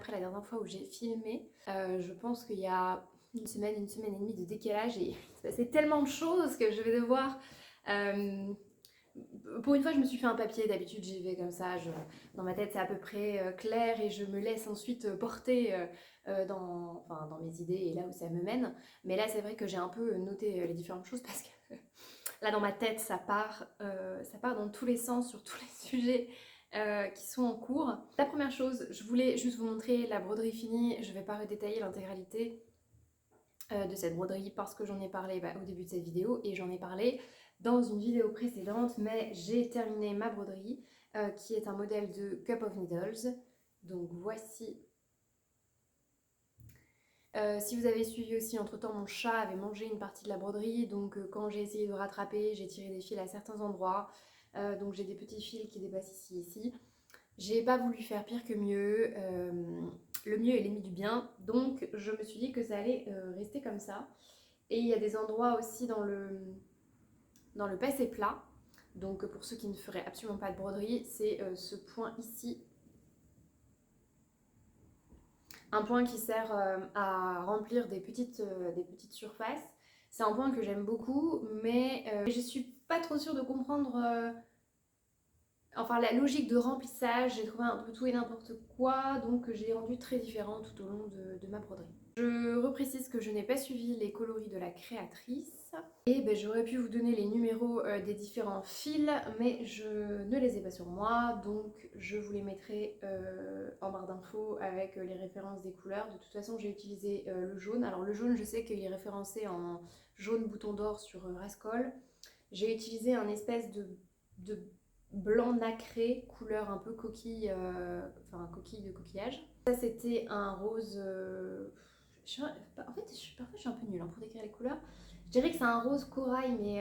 après la dernière fois où j'ai filmé. Je pense qu'il y a une semaine et demie de décalage et il s'est passé tellement de choses que je vais devoir... pour une fois, je me suis fait un papier. D'habitude, j'y vais comme ça. Dans ma tête, c'est à peu près clair et je me laisse ensuite porter dans mes idées et là où ça me mène. Mais là, c'est vrai que j'ai un peu noté les différentes choses parce que là, dans ma tête, ça part dans tous les sens sur tous les sujets qui sont en cours. La première chose, je voulais juste vous montrer la broderie finie. Je ne vais pas redétailler l'intégralité de cette broderie parce que j'en ai parlé au début de cette vidéo et j'en ai parlé dans une vidéo précédente, mais j'ai terminé ma broderie qui est un modèle de Cup of Needles. Donc voici. Si vous avez suivi aussi, entre-temps, mon chat avait mangé une partie de la broderie, donc quand j'ai essayé de rattraper, j'ai tiré des fils à certains endroits, donc j'ai des petits fils qui dépassent ici. J'ai pas voulu faire pire que mieux, le mieux est l'ennemi du bien, donc je me suis dit que ça allait rester comme ça. Et il y a des endroits aussi dans le passé plat, donc pour ceux qui ne feraient absolument pas de broderie, c'est ce point ici. Un point qui sert à remplir des petites surfaces. C'est un point que j'aime beaucoup, mais je suis pas trop sûre de comprendre enfin la logique de remplissage. J'ai trouvé un peu tout et n'importe quoi, donc je l'ai rendu très différent tout au long de ma broderie. Je reprécise que je n'ai pas suivi les coloris de la créatrice. Et j'aurais pu vous donner les numéros des différents fils, mais je ne les ai pas sur moi, donc je vous les mettrai en barre d'infos avec les références des couleurs. De toute façon, j'ai utilisé le jaune. Alors le jaune, je sais qu'il est référencé en jaune bouton d'or sur Rascol. J'ai utilisé un espèce de blanc nacré, couleur un peu coquille, enfin coquille de coquillage. Ça c'était un rose... en fait, parfois je suis un peu nulle pour décrire les couleurs. Je dirais que c'est un rose corail, mais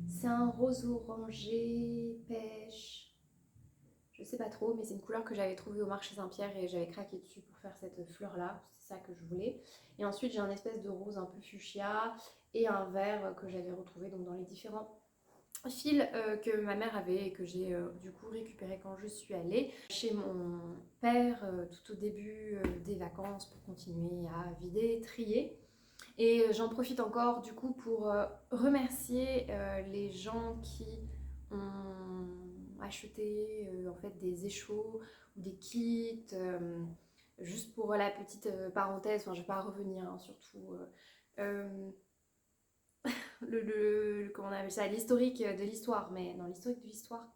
c'est un rose orangé, pêche. Je sais pas trop, mais c'est une couleur que j'avais trouvée au marché Saint-Pierre et j'avais craqué dessus pour faire cette fleur-là. C'est ça que je voulais. Et ensuite, j'ai un espèce de rose un peu fuchsia et un vert que j'avais retrouvé donc, dans les différents fils que ma mère avait et que j'ai du coup récupéré quand je suis allée chez mon père tout au début des vacances pour continuer à vider, trier. Et j'en profite encore du coup pour remercier les gens qui ont acheté en fait des échos ou des kits. Juste pour la petite parenthèse, enfin je vais pas revenir hein, surtout comment on appelle ça, l'historique de l'histoire, mais non l'historique de l'histoire.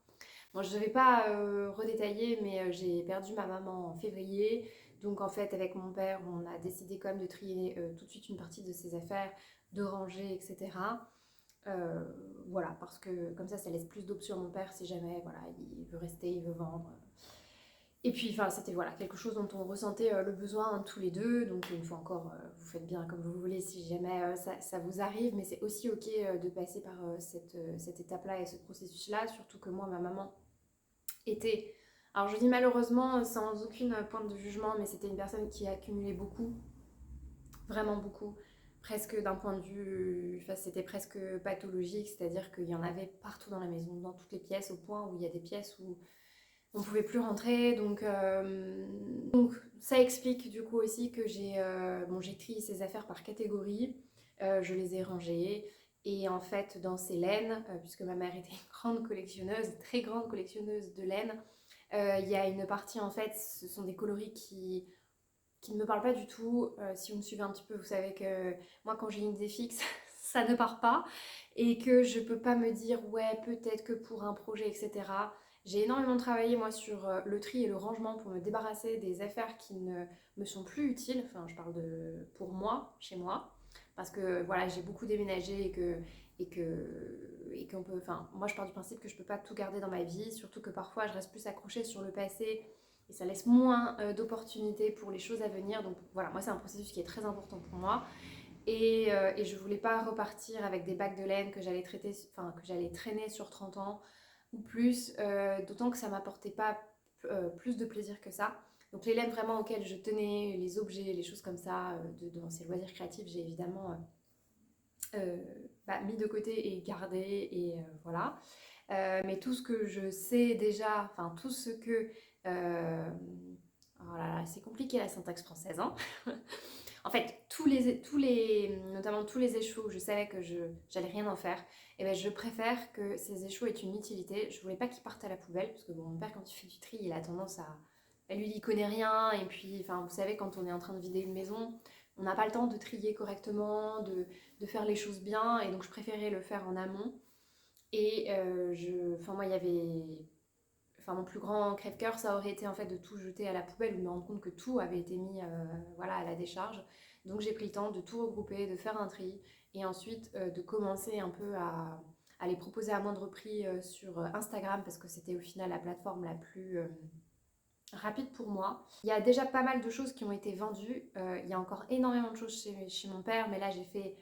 Bon, je ne vais pas redétailler, mais j'ai perdu ma maman en février. Donc en fait, avec mon père, on a décidé quand même de trier tout de suite une partie de ses affaires, de ranger, etc. Voilà, parce que comme ça laisse plus d'options à mon père si jamais voilà, il veut rester, il veut vendre. Et puis enfin, c'était voilà, quelque chose dont on ressentait le besoin hein, tous les deux. Donc une fois encore, vous faites bien comme vous voulez si jamais ça vous arrive. Mais c'est aussi ok de passer par cette étape-là et ce processus-là. Surtout que moi, ma maman était... Alors je dis malheureusement sans aucune pointe de jugement, mais c'était une personne qui accumulait beaucoup, vraiment beaucoup, presque d'un point de vue, enfin c'était presque pathologique, c'est-à-dire qu'il y en avait partout dans la maison, dans toutes les pièces, au point où il y a des pièces où on pouvait plus rentrer, donc ça explique du coup aussi que j'ai trié ces affaires par catégorie, je les ai rangées. Et en fait, dans ces laines, puisque ma mère était une grande collectionneuse, très grande collectionneuse de laine, il y a une partie en fait, ce sont des coloris qui ne me parlent pas du tout. Si vous me suivez un petit peu, vous savez que moi quand j'ai une idée fixe, ça ne part pas. Et que je peux pas me dire ouais peut-être que pour un projet, etc. J'ai énormément travaillé moi sur le tri et le rangement pour me débarrasser des affaires qui ne me sont plus utiles. Enfin je parle de pour moi, chez moi. Parce que voilà, j'ai beaucoup déménagé et qu'on peut. Enfin, moi je pars du principe que je peux pas tout garder dans ma vie, surtout que parfois je reste plus accrochée sur le passé et ça laisse moins d'opportunités pour les choses à venir. Donc voilà, moi c'est un processus qui est très important pour moi. Et je voulais pas repartir avec des bacs de laine que j'allais traîner sur 30 ans ou plus, d'autant que ça m'apportait pas plus de plaisir que ça. Donc les laines vraiment auxquelles je tenais, les objets, les choses comme ça, dans ces loisirs créatifs, j'ai évidemment mis de côté et gardé, et voilà. Mais tout ce que je sais déjà, enfin tout ce que Oh là là, c'est compliqué la syntaxe française, hein. En fait, notamment tous les échos où je savais que j'allais rien en faire, et ben je préfère que ces échos aient une utilité. Je voulais pas qu'ils partent à la poubelle, parce que bon, mon père, quand il fait du tri, il a tendance lui, il y connaît rien, et puis, enfin, vous savez, quand on est en train de vider une maison, on n'a pas le temps de trier correctement, de faire les choses bien, et donc je préférais le faire en amont. Et enfin, moi, il y avait enfin mon plus grand crève-cœur, ça aurait été en fait de tout jeter à la poubelle ou de me rendre compte que tout avait été mis voilà, à la décharge. Donc j'ai pris le temps de tout regrouper, de faire un tri et ensuite de commencer un peu à les proposer à moindre prix sur Instagram parce que c'était au final la plateforme la plus rapide pour moi. Il y a déjà pas mal de choses qui ont été vendues. Il y a encore énormément de choses chez mon père, mais là j'ai fait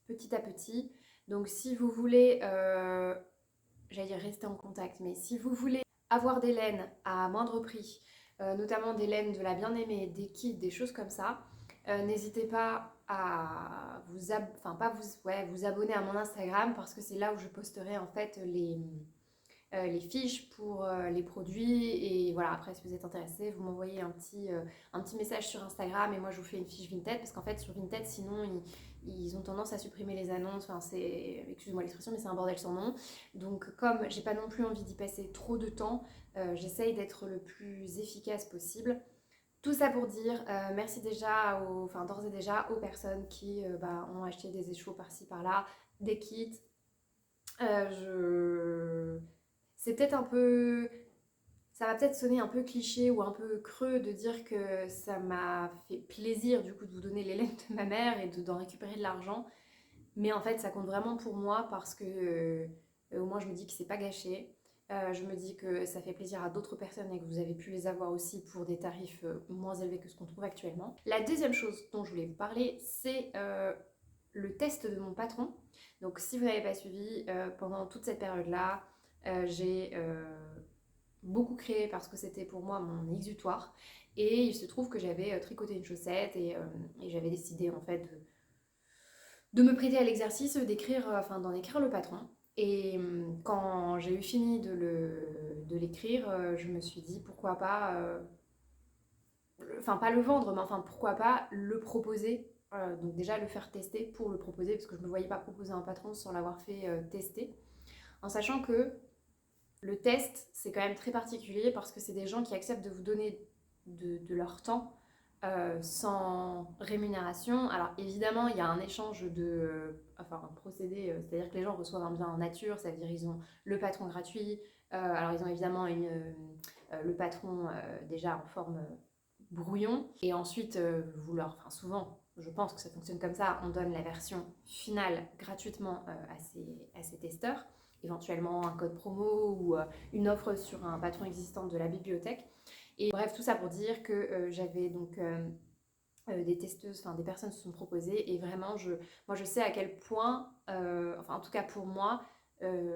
petit à petit. Donc si vous voulez, j'allais dire rester en contact, mais si vous voulez avoir des laines à moindre prix, notamment des laines de la bien-aimée, des kits, des choses comme ça, n'hésitez pas à enfin, pas vous, ouais, vous abonner à mon Instagram parce que c'est là où je posterai en fait les fiches pour les produits. Et voilà, après, si vous êtes intéressé, vous m'envoyez un petit message sur Instagram et moi, je vous fais une fiche Vinted parce qu'en fait, sur Vinted, sinon, ils ont tendance à supprimer les annonces. Enfin, c'est, excuse-moi l'expression, mais c'est un bordel sans nom. Donc, comme j'ai pas non plus envie d'y passer trop de temps, j'essaye d'être le plus efficace possible. Tout ça pour dire merci déjà, enfin d'ores et déjà aux personnes qui ont acheté des échos par-ci par-là, des kits. Je c'est peut-être un peu... Ça va peut-être sonner un peu cliché ou un peu creux de dire que ça m'a fait plaisir du coup de vous donner les lettres de ma mère et d'en récupérer de l'argent. Mais en fait, ça compte vraiment pour moi parce que au moins je me dis que c'est pas gâché. Je me dis que ça fait plaisir à d'autres personnes et que vous avez pu les avoir aussi pour des tarifs moins élevés que ce qu'on trouve actuellement. La deuxième chose dont je voulais vous parler, c'est le test de mon patron. Donc si vous n'avez pas suivi, pendant toute cette période-là, j'ai beaucoup créé parce que c'était pour moi mon exutoire. Et il se trouve que j'avais tricoté une chaussette et j'avais décidé en fait de me prêter à l'exercice d'écrire, enfin d'en écrire le patron. Et quand j'ai eu fini de l'écrire, je me suis dit pourquoi pas, enfin pas le vendre, mais enfin pourquoi pas le proposer. Donc déjà le faire tester pour le proposer, parce que je ne me voyais pas proposer un patron sans l'avoir fait tester. En sachant que le test, c'est quand même très particulier parce que c'est des gens qui acceptent de vous donner de leur temps sans rémunération. Alors évidemment, il y a un échange enfin un procédé, c'est-à-dire que les gens reçoivent un bien en nature, ça veut dire ils ont le patron gratuit. Alors ils ont évidemment le patron déjà en forme brouillon. Et ensuite, enfin souvent, je pense que ça fonctionne comme ça, on donne la version finale gratuitement à ces testeurs, éventuellement un code promo ou une offre sur un patron existant de la bibliothèque. Et bref, tout ça pour dire que j'avais donc des testeuses, enfin des personnes se sont proposées et vraiment, moi je sais à quel point, enfin en tout cas pour moi,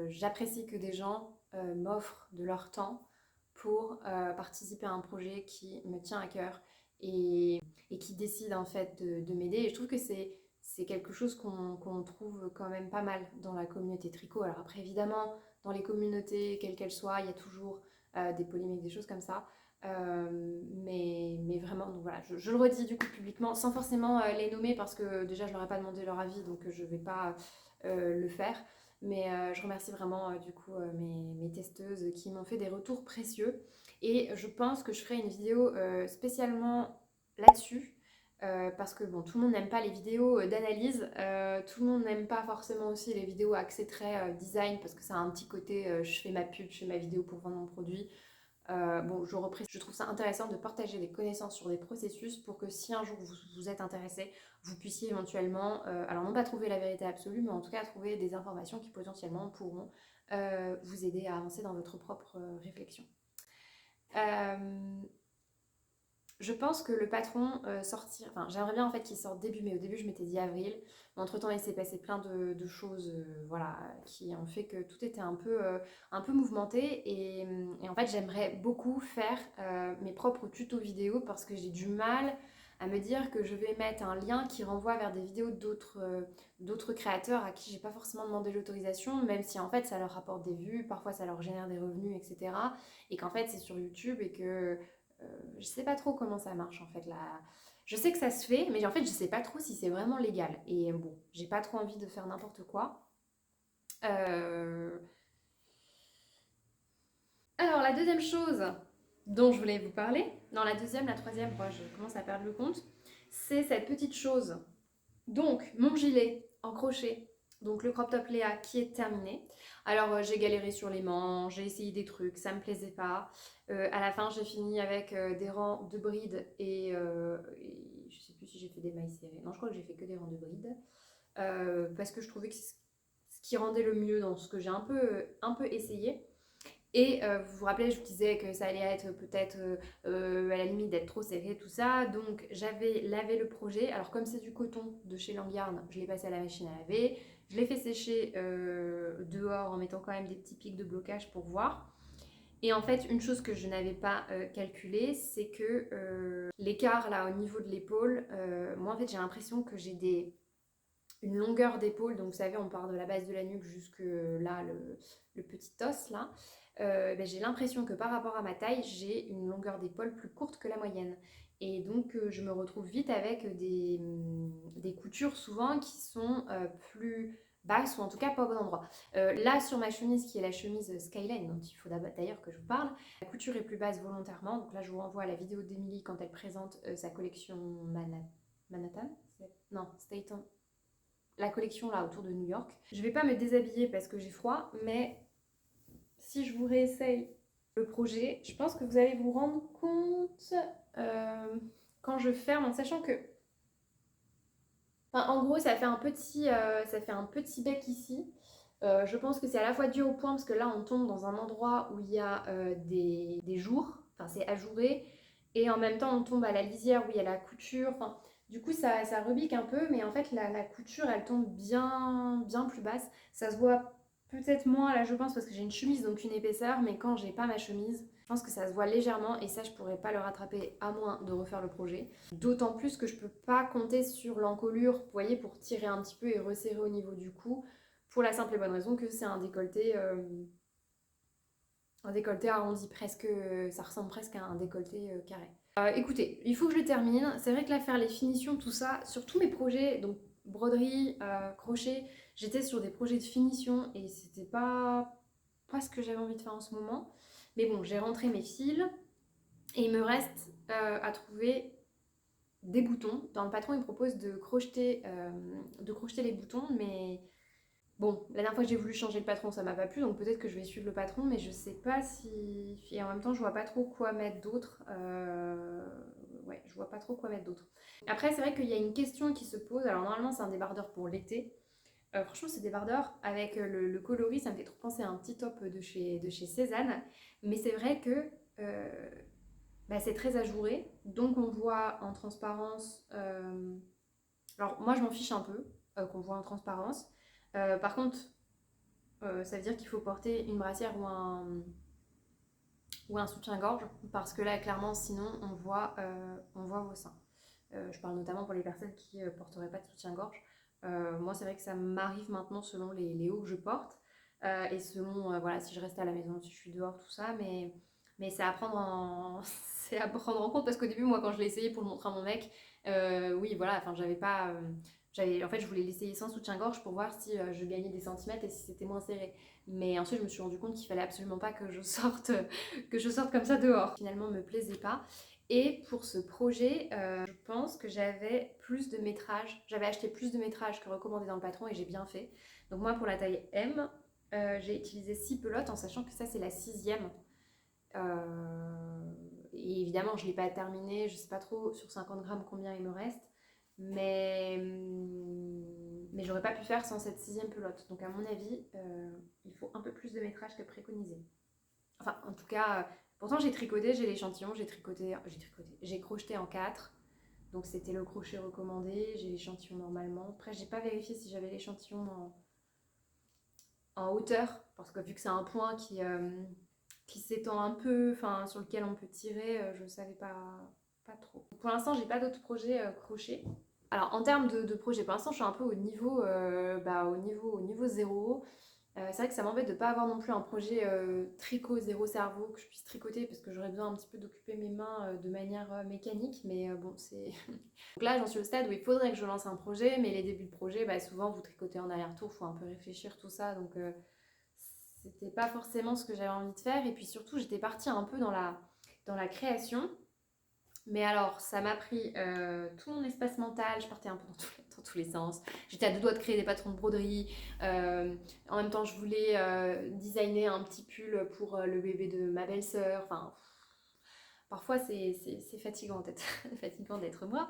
j'apprécie que des gens m'offrent de leur temps pour participer à un projet qui me tient à cœur et qui décide en fait de m'aider. Et je trouve que c'est quelque chose qu'on trouve quand même pas mal dans la communauté tricot. Alors après évidemment, dans les communautés, quelles qu'elles soient, il y a toujours des polémiques, des choses comme ça. Mais vraiment, donc voilà, je le redis du coup publiquement, sans forcément les nommer parce que déjà je leur ai pas demandé leur avis, donc je vais pas le faire. Mais je remercie vraiment du coup mes testeuses qui m'ont fait des retours précieux. Et je pense que je ferai une vidéo spécialement là-dessus. Parce que bon, tout le monde n'aime pas les vidéos d'analyse, tout le monde n'aime pas forcément aussi les vidéos axées très design parce que ça a un petit côté je fais ma pub, je fais ma vidéo pour vendre mon produit. Bon, je trouve ça intéressant de partager des connaissances sur des processus pour que si un jour vous êtes intéressé, vous puissiez éventuellement, alors non pas trouver la vérité absolue, mais en tout cas trouver des informations qui potentiellement pourront vous aider à avancer dans votre propre réflexion. Euh, je pense que le patron sortir, enfin j'aimerais bien en fait qu'il sorte début mai. Au début je m'étais dit avril, mais entre temps il s'est passé plein de choses voilà, qui ont fait que tout était un peu mouvementé et en fait j'aimerais beaucoup faire mes propres tutos vidéo parce que j'ai du mal à me dire que je vais mettre un lien qui renvoie vers des vidéos d'autres créateurs à qui j'ai pas forcément demandé l'autorisation, même si en fait ça leur rapporte des vues, parfois ça leur génère des revenus, etc. Et qu'en fait c'est sur YouTube et que je sais pas trop comment ça marche en fait là. Je sais que ça se fait, mais en fait je sais pas trop si c'est vraiment légal. Et bon, j'ai pas trop envie de faire n'importe quoi. Euh, Alors la deuxième chose dont je voulais vous parler, non la deuxième, la troisième, moi je commence à perdre le compte, c'est cette petite chose. Donc mon gilet en crochet, donc le crop top Léa qui est terminé. Alors j'ai galéré sur les manches, j'ai essayé des trucs, ça me plaisait pas. À la fin j'ai fini avec des rangs de brides et je sais plus si j'ai fait des mailles serrées. Non, je crois que j'ai fait que des rangs de brides parce que je trouvais que c'est ce qui rendait le mieux dans ce que j'ai un peu essayé. Et vous vous rappelez, je vous disais que ça allait être peut-être à la limite d'être trop serré, tout ça. Donc j'avais lavé le projet. Alors comme c'est du coton de chez Langyarn, je l'ai passé à la machine à laver. Je l'ai fait sécher dehors en mettant quand même des petits pics de blocage pour voir. Et en fait, une chose que je n'avais pas calculée, c'est que l'écart là au niveau de l'épaule, moi en fait j'ai l'impression que j'ai une longueur d'épaule, donc vous savez on part de la base de la nuque jusque là, le petit os là. Ben, j'ai l'impression que par rapport à ma taille, j'ai une longueur d'épaule plus courte que la moyenne. Et donc je me retrouve vite avec des coutures souvent qui sont plus basses ou en tout cas pas au bon endroit. Là sur ma chemise qui est la chemise Skyline dont il faut d'ailleurs que je vous parle, la couture est plus basse volontairement. Donc là je vous renvoie à la vidéo d'Emily quand elle présente sa collection Manhattan. Non, Staten, la collection là autour de New York. Je vais pas me déshabiller parce que j'ai froid, mais si je vous réessaye le projet, je pense que vous allez vous rendre compte quand je ferme, en sachant que, enfin, en gros, ça fait un petit bec ici. Je pense que c'est à la fois dû au point, parce que là, on tombe dans un endroit où il y a des jours, enfin, c'est ajouré, et en même temps, on tombe à la lisière où il y a la couture. Enfin, du coup, ça rebique un peu, mais en fait, la couture, elle tombe bien, bien plus basse. Ça se voit peut-être moins là, je pense, parce que j'ai une chemise, donc une épaisseur, mais quand j'ai pas ma chemise, je pense que ça se voit légèrement, et ça, je pourrais pas le rattraper à moins de refaire le projet. D'autant plus que je peux pas compter sur l'encolure, vous voyez, pour tirer un petit peu et resserrer au niveau du cou, pour la simple et bonne raison que c'est un décolleté arrondi, presque, ça ressemble presque à un décolleté carré. Écoutez, il faut que je le termine. C'est vrai que là, faire les finitions, tout ça, sur tous mes projets, donc broderie, crochet, j'étais sur des projets de finition et c'était pas ce que j'avais envie de faire en ce moment. Mais bon, j'ai rentré mes fils et il me reste à trouver des boutons. Dans le patron, il me propose de crocheter les boutons, mais bon, la dernière fois que j'ai voulu changer le patron, ça m'a pas plu, donc peut-être que je vais suivre le patron, mais je sais pas si. Et en même temps, je vois pas trop quoi mettre d'autre. Ouais, je vois pas trop quoi mettre d'autre. Après, c'est vrai qu'il y a une question qui se pose. Alors, normalement, c'est un débardeur pour l'été. Franchement, ce débardeur, avec le coloris, ça me fait trop penser à un petit top de chez Cézanne. Mais c'est vrai que bah, c'est très ajouré. Donc, on voit en transparence. Alors, moi, je m'en fiche un peu qu'on voit en transparence. Par contre, ça veut dire qu'il faut porter une brassière ou un soutien-gorge parce que là, clairement, sinon, on voit vos seins. Je parle notamment pour les personnes qui ne porteraient pas de soutien-gorge. Moi, c'est vrai que ça m'arrive maintenant selon les hauts que je porte et selon voilà, si je reste à la maison, si je suis dehors, tout ça. Mais c'est à prendre c'est à prendre en compte parce qu'au début, moi, quand je l'ai essayé pour le montrer à mon mec, oui, voilà, enfin, j'avais pas. En fait, je voulais l'essayer sans soutien-gorge pour voir si je gagnais des centimètres et si c'était moins serré. Mais ensuite, je me suis rendu compte qu'il fallait absolument pas que je sorte comme ça dehors. Finalement, me plaisait pas. Et pour ce projet, je pense que j'avais plus de métrage. J'avais acheté plus de métrage que recommandé dans le patron et j'ai bien fait. Donc moi, pour la taille M, j'ai utilisé 6 pelotes en sachant que ça, c'est la 6e. Et évidemment, je ne l'ai pas terminé. Je ne sais pas trop sur 50 grammes combien il me reste. Mais j'aurais pas pu faire sans cette 6e pelote. Donc à mon avis, il faut un peu plus de métrage que préconisé. Enfin, en tout cas, pourtant j'ai tricoté, j'ai l'échantillon, j'ai crocheté en 4. Donc c'était le crochet recommandé, j'ai l'échantillon normalement. Après, j'ai pas vérifié si j'avais l'échantillon en hauteur, parce que vu que c'est un point qui s'étend un peu, enfin sur lequel on peut tirer, je savais pas trop. Pour l'instant, j'ai pas d'autres projets crochet. Alors en termes de projet, pour l'instant, je suis un peu au niveau 0. C'est vrai que ça m'embête de ne pas avoir non plus un projet tricot zéro cerveau que je puisse tricoter parce que j'aurais besoin un petit peu d'occuper mes mains de manière mécanique. Mais bon, c'est. Donc là, j'en suis au stade où il faudrait que je lance un projet, mais les débuts de projet, bah, souvent vous tricotez en aller-retour, il faut un peu réfléchir tout ça. Donc c'était pas forcément ce que j'avais envie de faire. Et puis surtout, j'étais partie un peu dans la création. Mais alors, ça m'a pris tout mon espace mental, je partais un peu dans tous les sens. J'étais à deux doigts de créer des patrons de broderie. En même temps, je voulais designer un petit pull pour le bébé de ma belle-sœur. Enfin, parfois, c'est fatigant d'être fatigant d'être moi.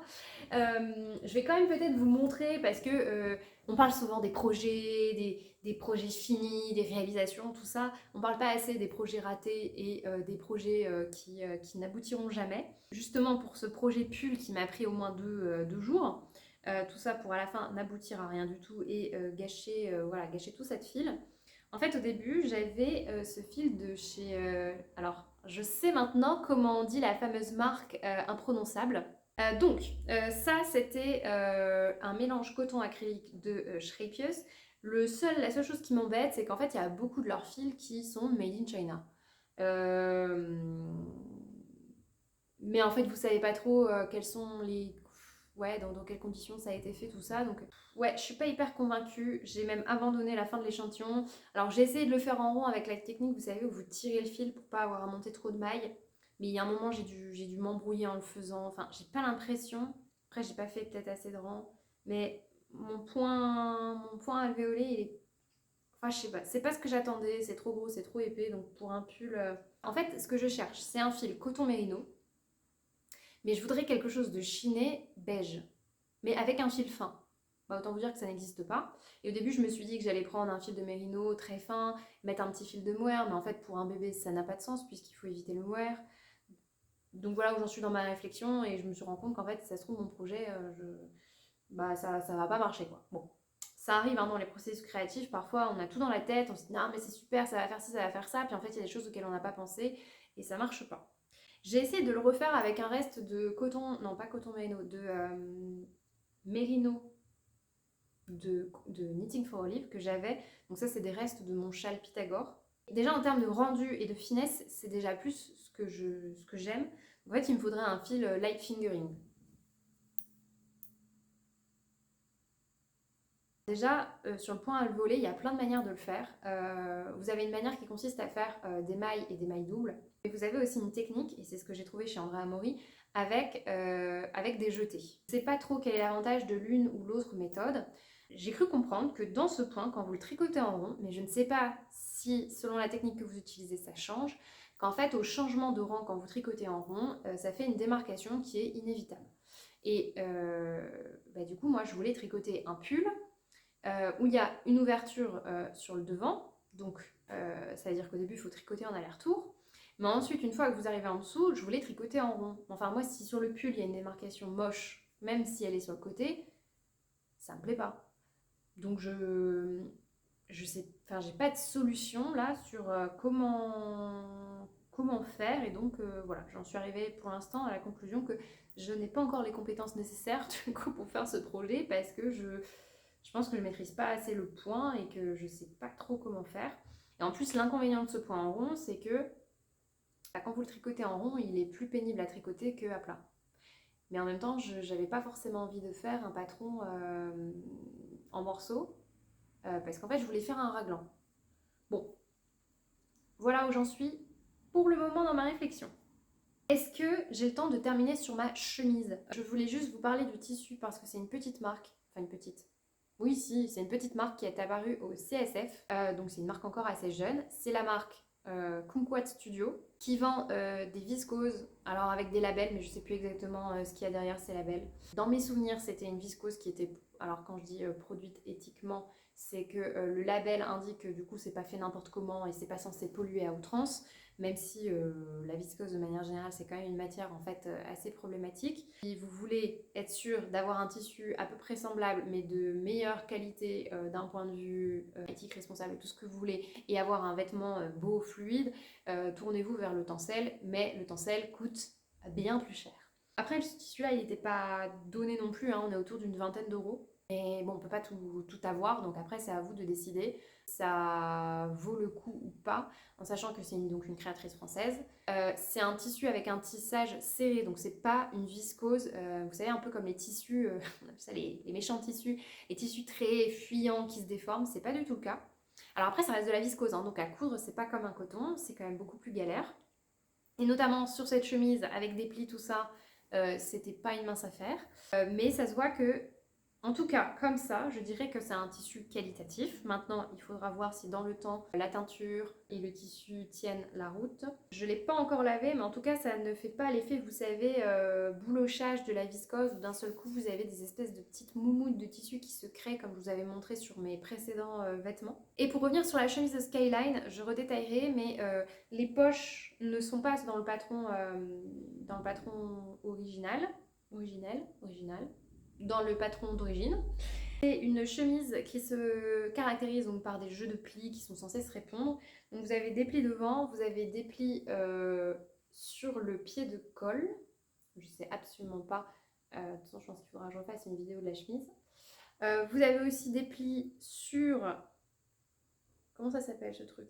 Je vais quand même peut-être vous montrer parce que on parle souvent des projets, des projets finis, des réalisations, tout ça. On parle pas assez des projets ratés et des projets qui n'aboutiront jamais. Justement pour ce projet pull qui m'a pris au moins deux jours, tout ça pour à la fin n'aboutir à rien du tout et gâcher tout cette fil. En fait, au début, j'avais ce fil de chez. Alors, je sais maintenant comment on dit la fameuse marque imprononçable. Ça, c'était un mélange coton acrylique de Schreipius. La seule chose qui m'embête, c'est qu'en fait, il y a beaucoup de leurs fils qui sont made in China. Euh, mais en fait, vous savez pas trop quels sont les. Ouais, dans quelles conditions ça a été fait, tout ça. Donc, ouais, je suis pas hyper convaincue. J'ai même abandonné la fin de l'échantillon. Alors, j'ai essayé de le faire en rond avec la technique, vous savez, où vous tirez le fil pour pas avoir à monter trop de mailles. Mais il y a un moment, j'ai dû m'embrouiller en le faisant. Enfin, j'ai pas l'impression. Après, j'ai pas fait peut-être assez de rang. Mais mon point alvéolé, il est. Enfin, je sais pas. C'est pas ce que j'attendais. C'est trop gros, c'est trop épais. Donc, pour un pull. En fait, ce que je cherche, c'est un fil coton mérino. Mais je voudrais quelque chose de chiné beige, mais avec un fil fin. Bah, autant vous dire que ça n'existe pas. Et au début, je me suis dit que j'allais prendre un fil de mérino très fin, mettre un petit fil de mohair, mais en fait, pour un bébé, ça n'a pas de sens puisqu'il faut éviter le mohair. Donc voilà où j'en suis dans ma réflexion et je me suis rendu compte qu'en fait, si ça se trouve, mon projet, bah, ça va pas marcher quoi. Bon, ça arrive hein, dans les processus créatifs, parfois on a tout dans la tête, on se dit non mais c'est super, ça va faire ci, ça va faire ça, puis en fait il y a des choses auxquelles on n'a pas pensé et ça marche pas. J'ai essayé de le refaire avec un reste de coton, non pas coton merino, de mérino de Knitting for Olive que j'avais. Donc ça c'est des restes de mon châle Pythagore. Déjà en termes de rendu et de finesse, c'est déjà plus ce que j'aime. En fait il me faudrait un fil light fingering. Déjà, sur le point à le voler, il y a plein de manières de le faire. Vous avez une manière qui consiste à faire des mailles et des mailles doubles. Et vous avez aussi une technique, et c'est ce que j'ai trouvé chez Andrea Amori, avec des jetés. Je ne sais pas trop quel est l'avantage de l'une ou l'autre méthode. J'ai cru comprendre que dans ce point, quand vous le tricotez en rond, mais je ne sais pas si selon la technique que vous utilisez ça change, qu'en fait au changement de rang quand vous tricotez en rond, ça fait une démarcation qui est inévitable. Et du coup, moi je voulais tricoter un pull où il y a une ouverture sur le devant. Donc, ça veut dire qu'au début, il faut tricoter en aller-retour. Mais ensuite, une fois que vous arrivez en dessous, je voulais tricoter en rond. Enfin, moi, si sur le pull, il y a une démarcation moche, même si elle est sur le côté, ça me plaît pas. Donc, je sais, enfin, j'ai pas de solution là sur comment faire. Et donc, voilà, j'en suis arrivée pour l'instant à la conclusion que je n'ai pas encore les compétences nécessaires du coup, pour faire ce projet parce que je pense que je maîtrise pas assez le point et que je sais pas trop comment faire. Et en plus, l'inconvénient de ce point en rond, c'est que quand vous le tricotez en rond, il est plus pénible à tricoter qu'à plat. Mais en même temps, je n'avais pas forcément envie de faire un patron en morceaux parce qu'en fait, je voulais faire un raglan. Bon, voilà où j'en suis pour le moment dans ma réflexion. Est-ce que j'ai le temps de terminer sur ma chemise? Je voulais juste vous parler du tissu parce que c'est une petite marque, enfin une petite. Oui, si, c'est une petite marque qui est apparue au CSF, donc c'est une marque encore assez jeune. C'est la marque Kumquat Studio qui vend des viscoses, alors avec des labels, mais je ne sais plus exactement ce qu'il y a derrière ces labels. Dans mes souvenirs, c'était une viscose qui était, alors quand je dis produite éthiquement, c'est que le label indique que du coup c'est pas fait n'importe comment et c'est pas censé polluer à outrance, même si la viscose de manière générale c'est quand même une matière en fait assez problématique. Si vous voulez être sûr d'avoir un tissu à peu près semblable mais de meilleure qualité d'un point de vue éthique, responsable et tout ce que vous voulez et avoir un vêtement beau, fluide, tournez-vous vers le tencel, mais le tencel coûte bien plus cher. Après, ce tissu-là, il n'était pas donné non plus, hein, on est autour d'une vingtaine d'euros. Et bon, on peut pas tout avoir, donc après c'est à vous de décider si ça vaut le coup ou pas, en sachant que c'est donc une créatrice française. C'est un tissu avec un tissage serré, donc c'est pas une viscose. Vous savez, un peu comme les tissus, on appelle ça les méchants tissus, les tissus très fuyants qui se déforment, c'est pas du tout le cas. Alors après, ça reste de la viscose, hein, donc à coudre, c'est pas comme un coton, c'est quand même beaucoup plus galère. Et notamment sur cette chemise avec des plis, tout ça, c'était pas une mince affaire. Mais ça se voit que, en tout cas, comme ça, je dirais que c'est un tissu qualitatif. Maintenant, il faudra voir si dans le temps, la teinture et le tissu tiennent la route. Je ne l'ai pas encore lavé, mais en tout cas, ça ne fait pas l'effet, vous savez, boulochage de la viscose, où d'un seul coup, vous avez des espèces de petites moumoutes de tissu qui se créent, comme je vous avais montré sur mes précédents vêtements. Et pour revenir sur la chemise de Skyline, je redétaillerai, mais les poches ne sont pas dans le patron original, dans le patron d'origine. C'est une chemise qui se caractérise donc par des jeux de plis qui sont censés se répondre. Donc vous avez des plis devant, vous avez des plis sur le pied de col. Je sais absolument pas. De toute façon, je pense qu'il faudra que je refasse une vidéo de la chemise. Vous avez aussi des plis sur... Comment ça s'appelle ce truc?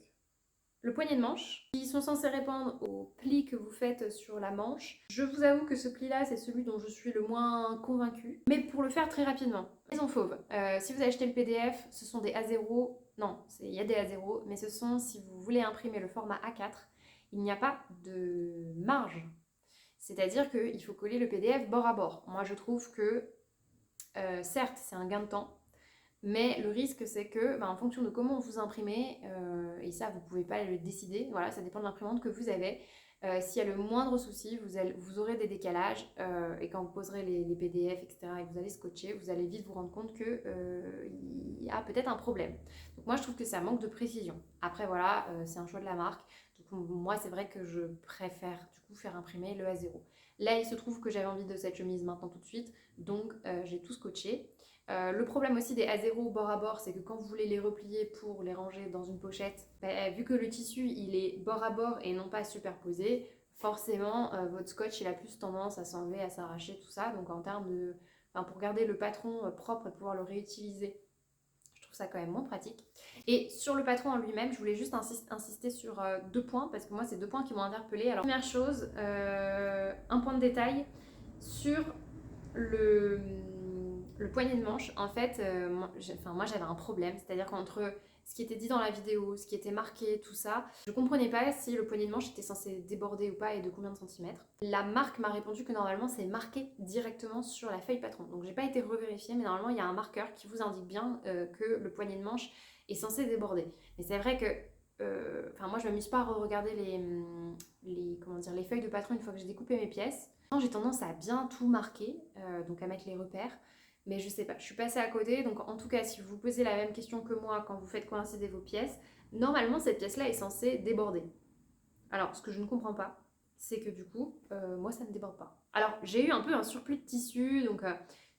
Le poignet de manche, qui sont censés répondre aux plis que vous faites sur la manche. Je vous avoue que ce pli-là, c'est celui dont je suis le moins convaincue. Mais pour le faire très rapidement, maison fauve. Si vous achetez le PDF, ce sont des A0. Non, il y a des A0, mais ce sont, si vous voulez imprimer le format A4, il n'y a pas de marge. C'est-à-dire qu'il faut coller le PDF bord à bord. Moi, je trouve que, certes, c'est un gain de temps, mais le risque, c'est que, en fonction de comment vous imprimez, et ça, vous ne pouvez pas le décider, voilà, ça dépend de l'imprimante que vous avez. S'il y a le moindre souci, vous aurez des décalages, et quand vous poserez les PDF, etc., et que vous allez scotcher, vous allez vite vous rendre compte qu'il y a peut-être un problème. Donc moi, je trouve que ça manque de précision. Après, voilà, c'est un choix de la marque. Donc moi, c'est vrai que je préfère du coup faire imprimer le A0. Là, il se trouve que j'avais envie de cette chemise maintenant tout de suite, donc j'ai tout scotché. Le problème aussi des A0 bord à bord, c'est que quand vous voulez les replier pour les ranger dans une pochette, vu que le tissu il est bord à bord et non pas superposé, forcément votre scotch il a plus tendance à s'enlever, à s'arracher, tout ça. Donc en termes de... pour garder le patron propre et pouvoir le réutiliser, je trouve ça quand même moins pratique. Et sur le patron en lui-même, je voulais juste insister sur deux points, parce que moi c'est deux points qui m'ont interpellée. Alors première chose, un point de détail sur le, le poignet de manche. En fait, moi j'avais un problème, c'est-à-dire qu'entre ce qui était dit dans la vidéo, ce qui était marqué, tout ça, je comprenais pas si le poignet de manche était censé déborder ou pas et de combien de centimètres. La marque m'a répondu que normalement c'est marqué directement sur la feuille patron. Donc j'ai pas été revérifiée, mais normalement il y a un marqueur qui vous indique bien que le poignet de manche est censé déborder. Mais c'est vrai que moi je m'amuse pas à regarder les feuilles de patron une fois que j'ai découpé mes pièces. J'ai tendance à bien tout marquer, donc à mettre les repères, mais je sais pas, je suis passée à côté. Donc en tout cas, si vous vous posez la même question que moi quand vous faites coïncider vos pièces, normalement cette pièce-là est censée déborder. Alors ce que je ne comprends pas, c'est que du coup, moi ça ne déborde pas. Alors j'ai eu un peu un surplus de tissu, donc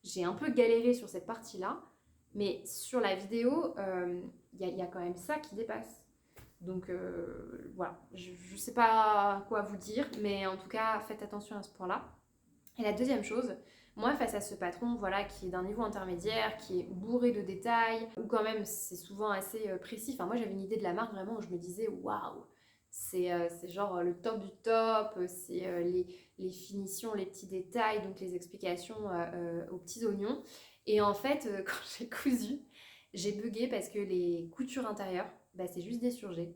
j'ai un peu galéré sur cette partie-là, mais sur la vidéo, y a quand même ça qui dépasse. Donc voilà, je ne sais pas quoi vous dire, mais en tout cas, faites attention à ce point-là. Et la deuxième chose, moi face à ce patron voilà, qui est d'un niveau intermédiaire, qui est bourré de détails, ou quand même c'est souvent assez précis, moi j'avais une idée de la marque vraiment où je me disais waouh, c'est genre le top du top, c'est les finitions, les petits détails, donc les explications aux petits oignons. Et en fait, quand j'ai cousu, j'ai bugué parce que les coutures intérieures, c'est juste des surgés.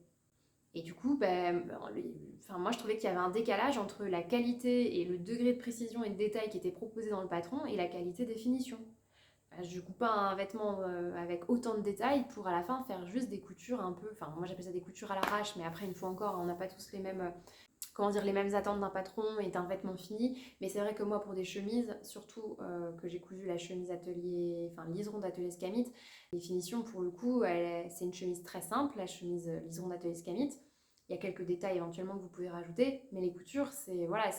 Et du coup, moi je trouvais qu'il y avait un décalage entre la qualité et le degré de précision et de détail qui était proposé dans le patron et la qualité des finitions. Je ne coupe pas un vêtement avec autant de détails pour à la fin faire juste des coutures un peu. Moi j'appelle ça des coutures à l'arrache, mais après, une fois encore, on n'a pas tous les mêmes, les mêmes attentes d'un patron et d'un vêtement fini. Mais c'est vrai que moi, pour des chemises, surtout que j'ai cousu la chemise atelier, liseron d'atelier Scamit, les finitions, pour le coup, c'est une chemise très simple, la chemise liseron d'atelier Scamit. Il y a quelques détails éventuellement que vous pouvez rajouter, mais les coutures, c'est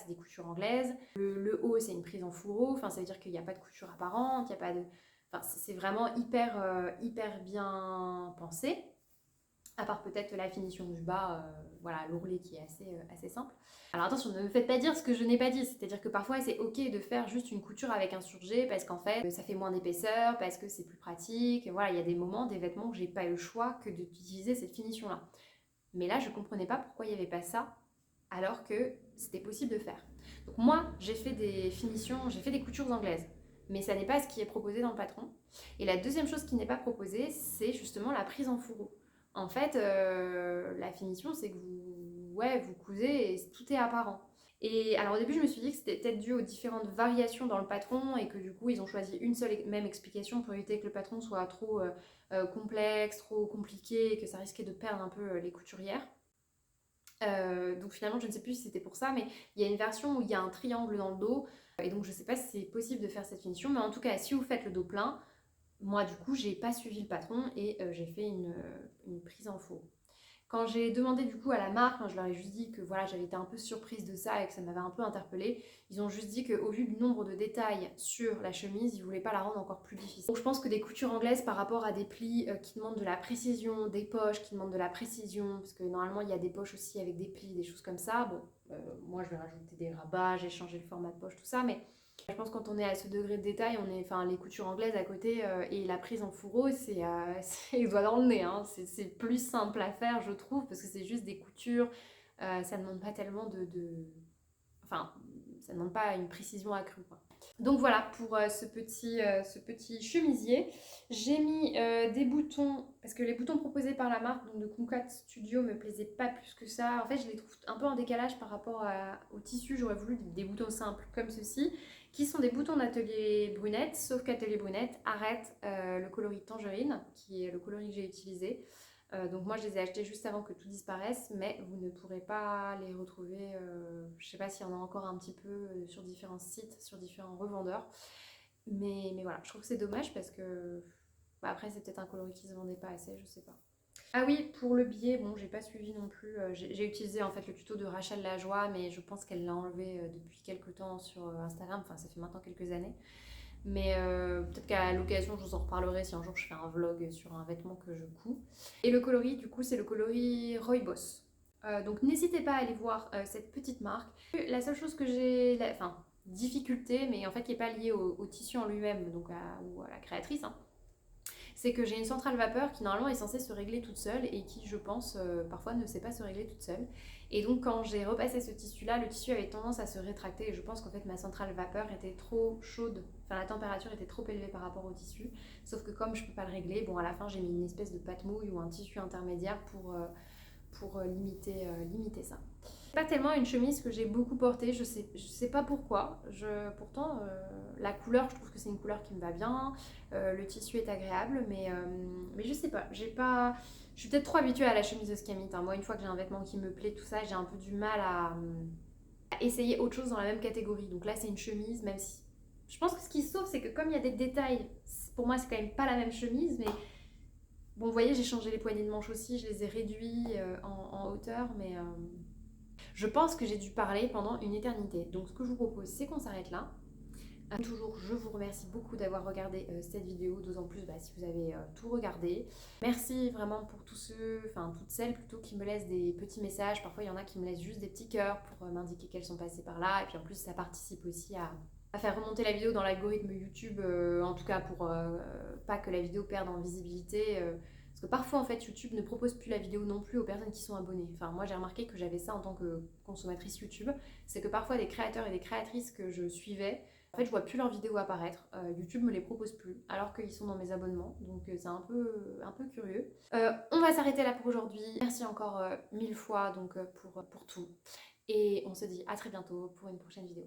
des coutures anglaises. Le haut, c'est une prise en fourreau, ça veut dire qu'il n'y a pas de couture apparente, il n'y a pas de... c'est vraiment hyper bien pensé. À part peut-être la finition du bas, voilà, l'ourlet qui est assez simple. Alors attention, ne me faites pas dire ce que je n'ai pas dit, c'est-à-dire que parfois c'est ok de faire juste une couture avec un surjet parce qu'en fait ça fait moins d'épaisseur, parce que c'est plus pratique. Voilà, il y a des moments, des vêtements où j'ai pas eu le choix que d'utiliser cette finition-là. Mais là, je comprenais pas pourquoi il n'y avait pas ça alors que c'était possible de faire. Donc moi, j'ai fait des finitions, j'ai fait des coutures anglaises, mais ça n'est pas ce qui est proposé dans le patron. Et la deuxième chose qui n'est pas proposée, c'est justement la prise en fourreau. En fait, la finition, c'est que vous cousez et tout est apparent. Et alors au début, je me suis dit que c'était peut-être dû aux différentes variations dans le patron et que du coup, ils ont choisi une seule et même explication pour éviter que le patron soit trop complexe, trop compliqué et que ça risquait de perdre un peu les couturières. Donc finalement, je ne sais plus si c'était pour ça, mais il y a une version où il y a un triangle dans le dos. Et donc je ne sais pas si c'est possible de faire cette finition, mais en tout cas, si vous faites le dos plein, moi du coup, j'ai pas suivi le patron et j'ai fait une prise en faux. Quand j'ai demandé du coup à la marque, je leur ai juste dit que voilà, j'avais été un peu surprise de ça et que ça m'avait un peu interpellée. Ils ont juste dit qu'au vu du nombre de détails sur la chemise, ils voulaient pas la rendre encore plus difficile. Donc je pense que des coutures anglaises par rapport à des plis qui demandent de la précision, des poches qui demandent de la précision, parce que normalement il y a des poches aussi avec des plis, des choses comme ça. Bon, moi je vais rajouter des rabats, j'ai changé le format de poche, tout ça, mais je pense que quand on est à ce degré de détail, enfin les coutures anglaises à côté et la prise en fourreau, c'est doigt dans le nez. Hein. C'est plus simple à faire, je trouve, parce que c'est juste des coutures. Ça ne demande pas tellement enfin, ça ne demande pas une précision accrue, quoi. Donc voilà pour ce petit chemisier. J'ai mis des boutons, parce que les boutons proposés par la marque donc de Kumquat Studio me plaisaient pas plus que ça. En fait, je les trouve un peu en décalage par rapport au tissu. J'aurais voulu des boutons simples comme ceci, qui sont des boutons d'Atelier Brunette, sauf qu'Atelier Brunette arrête le coloris tangerine, qui est le coloris que j'ai utilisé. Donc moi je les ai achetés juste avant que tout disparaisse, mais vous ne pourrez pas les retrouver, je sais pas s'il y en a encore un petit peu sur différents sites, sur différents revendeurs. Mais voilà, je trouve que c'est dommage parce que après c'est peut-être un coloris qui se vendait pas assez, je sais pas. Ah oui, pour le billet, bon j'ai pas suivi non plus, j'ai utilisé en fait le tuto de Rachel Lajoie, mais je pense qu'elle l'a enlevé depuis quelques temps sur Instagram, enfin ça fait maintenant quelques années. Mais peut-être qu'à l'occasion, je vous en reparlerai si un jour je fais un vlog sur un vêtement que je couds. Et le coloris, du coup, c'est le coloris Rooibos. Donc n'hésitez pas à aller voir cette petite marque. La seule chose que j'ai, enfin, difficulté, mais en fait qui n'est pas liée au tissu en lui-même, donc ou à la créatrice, hein, c'est que j'ai une centrale vapeur qui normalement est censée se régler toute seule et qui, je pense, parfois ne sait pas se régler toute seule. Et donc quand j'ai repassé ce tissu-là, le tissu avait tendance à se rétracter et je pense qu'en fait ma centrale vapeur était trop chaude, enfin la température était trop élevée par rapport au tissu. Sauf que comme je ne peux pas le régler, bon à la fin j'ai mis une espèce de pâte mouille ou un tissu intermédiaire pour limiter ça. C'est pas tellement une chemise que j'ai beaucoup portée, je sais pas pourquoi. Pourtant, la couleur, je trouve que c'est une couleur qui me va bien. Le tissu est agréable, mais je sais pas. Je suis peut-être trop habituée à la chemise de Scamit. Hein. Moi, une fois que j'ai un vêtement qui me plaît, tout ça, j'ai un peu du mal à essayer autre chose dans la même catégorie. Donc là, c'est une chemise, même si. Je pense que ce qui sauve, c'est que comme il y a des détails, pour moi, c'est quand même pas la même chemise, mais. Bon, vous voyez, j'ai changé les poignées de manches aussi, je les ai réduits en hauteur, mais je pense que j'ai dû parler pendant une éternité. Donc ce que je vous propose, c'est qu'on s'arrête là. Toujours, je vous remercie beaucoup d'avoir regardé cette vidéo, d'autant plus si vous avez tout regardé. Merci vraiment pour tous ceux, enfin toutes celles plutôt qui me laissent des petits messages. Parfois il y en a qui me laissent juste des petits cœurs pour m'indiquer qu'elles sont passées par là. Et puis en plus ça participe aussi à faire remonter la vidéo dans l'algorithme YouTube, en tout cas pour pas que la vidéo perde en visibilité. Parce que parfois en fait YouTube ne propose plus la vidéo non plus aux personnes qui sont abonnées. Enfin moi j'ai remarqué que j'avais ça en tant que consommatrice YouTube. C'est que parfois des créateurs et des créatrices que je suivais, en fait, je vois plus leurs vidéos apparaître. YouTube me les propose plus, alors qu'ils sont dans mes abonnements. Donc c'est un peu curieux. On va s'arrêter là pour aujourd'hui. Merci encore 1000 fois donc, pour tout. Et on se dit à très bientôt pour une prochaine vidéo.